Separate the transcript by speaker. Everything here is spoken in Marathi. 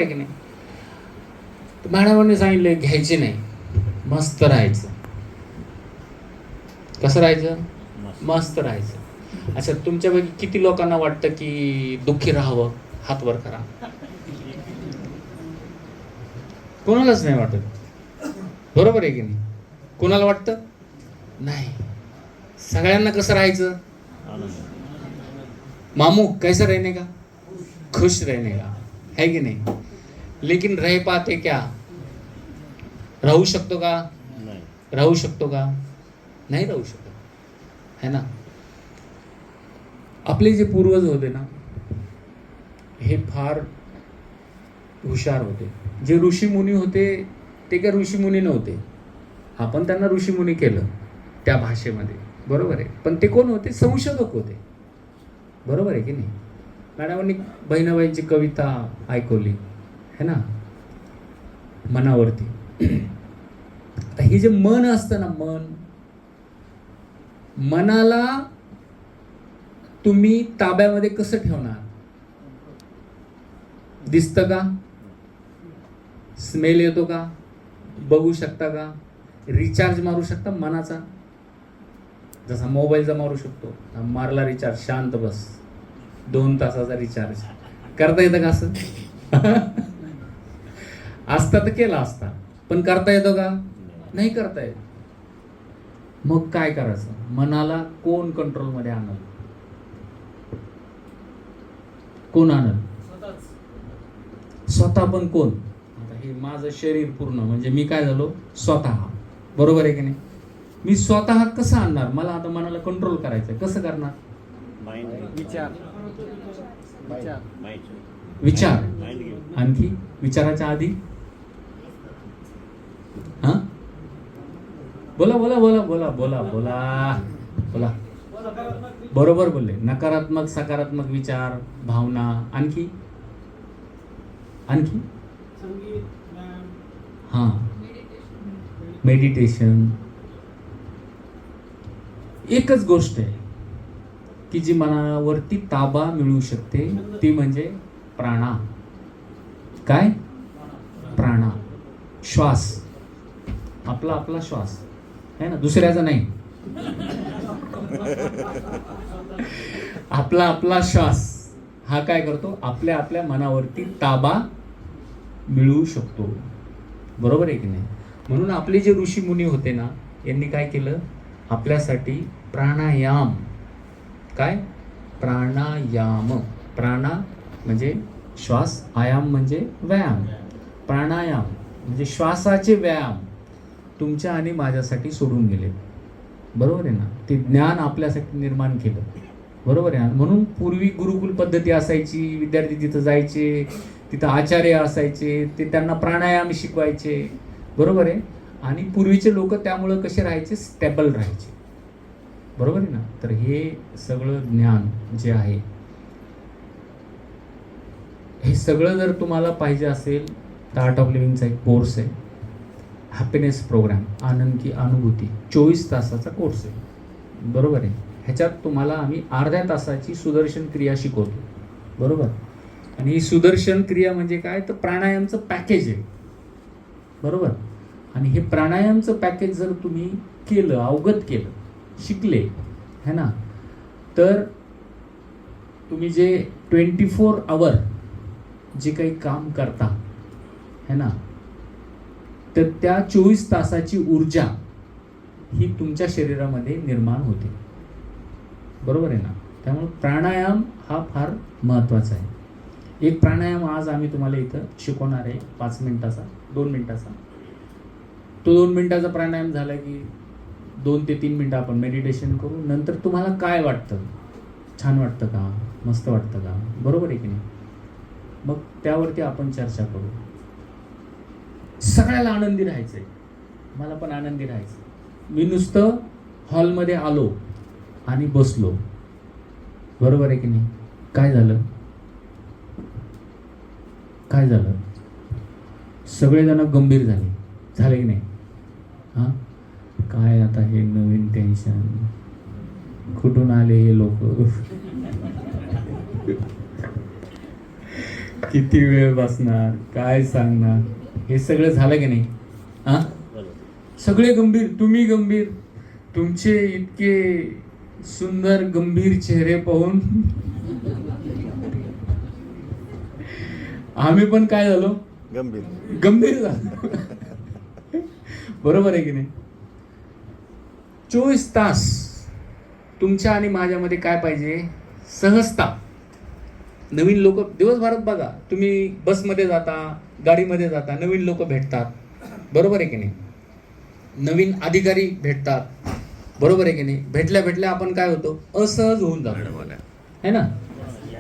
Speaker 1: की नाही. तर मॅडमांनी सांगितलं घ्यायचे नाही, मस्त राहायचं. कसं राहायचं? मस्त राहायचं. अच्छा, तुमच्यापैकी किती लोकांना वाटतं की दुःखी राहावं? हात वर करा. कोणालाच नाही वाटत, बरोबर आहे की नाही? कोणाला वाटतं? नाही. सगळ्यांना कसं राहायचं? मामू कैसा रहने का? खुश रहने का, है की नहीं? लेकिन रह पाते क्या? राहू शकतो का? राहू शकतो का? नाही राहू शकत, है ना. आपले जे पूर्वज होते ना, हे फार हुशार होते. जे ऋषीमुनी होते ते काय ऋषीमुनी नव्हते, आपण त्यांना ऋषीमुनी केलं त्या भाषेमध्ये, बरोबर आहे. पण ते कोण होते? संशोधक होते, बरोबर आहे की नाही. मॅडमांनी बहिणाबाईंची कविता ऐकवली, है ना, मनावरती. आता हे जे मन असतं ना, मनाला तुम्ही ताब्यामध्ये कसं ठेवणार? दिसतं का? स्मेल येतो का? बघू शकता का? रिचार्ज मारू शकता मनाचा? जसा मोबाईलचा मारू शकतो, मारला रिचार्ज, शांत बस, 2 तासाचा रिचार्ज. करता येतं का असं? असता तर केला असता, पण करता येतो का? नाही करता येत. मग काय करायचं? मनाला कोण कंट्रोलमध्ये आणल? कोण आणल? स्वतः. पण कोण? आता हे माझं शरीर पूर्ण म्हणजे मी काय झालो? स्वतः, बरोबर आहे की नाही. मी स्वतः कसं आणणार? मला आता मनाला कंट्रोल करायचं, कसं करणार? विचार. आणखी विचाराच्या आधी हा, बोला बोला बोला बोला बोला बोला बोला. बरोबर बोलले. नकारात्मक सकारात्मक विचार, भावना. आणखी आणखी हा, मेडिटेशन. एकच गोष्ट आहे की जी मनावरती ताबा मिळवू शकते, ती म्हणजे प्राणा. काय? प्राणा, श्वास. आपला आपला श्वास है ना, दुसऱ्याचा नाही. आपला आपला श्वास हा काय करतो? आपल्या आपल्या मनावरती ताबा मिळवू शकतो, बरोबर आहे की नाही. म्हणून आपले जे ऋषी मुनी होते ना, यांनी काय केलं? आपल्यासाठी प्राणायाम. काय? प्राणायाम. प्राणा म्हणजे श्वास, आयाम म्हणजे व्यायाम. प्राणायाम म्हणजे श्वासाचे व्यायाम तुमच्या आणि माझ्यासाठी सोडून गेले, बरोबर आहे ना. ते ज्ञान आपल्यासाठी निर्माण केलं, बरोबर आहे. म्हणून पूर्वी गुरुकुल पद्धती असायची, विद्यार्थी तिथं जायचे, तिथं आचार्य असायचे, ते त्यांना प्राणायाम शिकवायचे, बरोबर आहे. आणि पूर्वीचे लोक त्यामुळं कसे राहायचे? स्टेबल राहायचे, बरोबर आहे ना. तर हे सगळं ज्ञान जे आहे, हे सगळं जर तुम्हाला पाहिजे असेल तर आर्ट ऑफ लिव्हिंगचा एक कोर्स आहे, हॅपीनेस प्रोग्राम, आनंद की अनुभूती, 24 तासाचा कोर्स आहे, बरोबर आहे. ह्याच्यात तुम्हाला आम्ही अर्ध्या तासाची सुदर्शन क्रिया शिकवतो, बरोबर. आणि ही सुदर्शन क्रिया म्हणजे काय? तर प्राणायामचं पॅकेज आहे, बरोबर. आणि हे प्राणायामचं पॅकेज जर तुम्ही केलं, अवगत केलं, शिकले, है ना, तर तुम्ही जे 24 आवर जे काही काम करता, है ना, तर त्या 24 तासाची ऊर्जा ही तुमच्या शरीरामध्ये निर्माण होते, बरोबर आहे ना. त्यामुळे प्राणायाम हा फार महत्त्वाचा आहे. एक प्राणायाम आज आम्ही तुम्हाला इथं शिकवणार आहे, 5 मिनिटाचा, 2 मिनिटाचा. तो 2 मिनिटाचा प्राणायाम झाला की 2 ते 3 मिनिटं आपण मेडिटेशन करू. नंतर तुम्हाला काय वाटतं? छान वाटतं का? मस्त वाटतं का? बरोबर आहे की नाही. मग त्यावरती आपण चर्चा करू. सगळ्याला आनंदी राहायचंय, मला पण आनंदी राहायचं. मी नुसतं हॉलमध्ये आलो आणि बसलो, बरोबर आहे की नाही. काय झालं? काय झालं? सगळेजण गंभीर झाले की नाही. हां, काय आता हे नवीन टेन्शन, कुठून आले हे लोक, किती वेळ बसणार, काय सांगणार, हे सगळं झालं की नाही? हा, सगळे गंभीर, तुम्ही गंभीर, तुमचे इतके सुंदर गंभीर चेहरे पाहून आम्ही पण काय झालो, गंभीर झालो. बरोबर आहे की नाही? 24 तास तुमच्या आणि माझ्यामध्ये काय पाहिजे? सहजता. नवीन लोक दिवसभरात बघा, तुम्ही बसमध्ये जाता, गाडीमध्ये जाता, नवीन लोक भेटतात. बरोबर आहे की नाही? नवीन अधिकारी भेटतात. बरोबर आहे की नाही? भेटल्या भेटल्या आपण काय होतो, असहज होऊन जातो, है ना?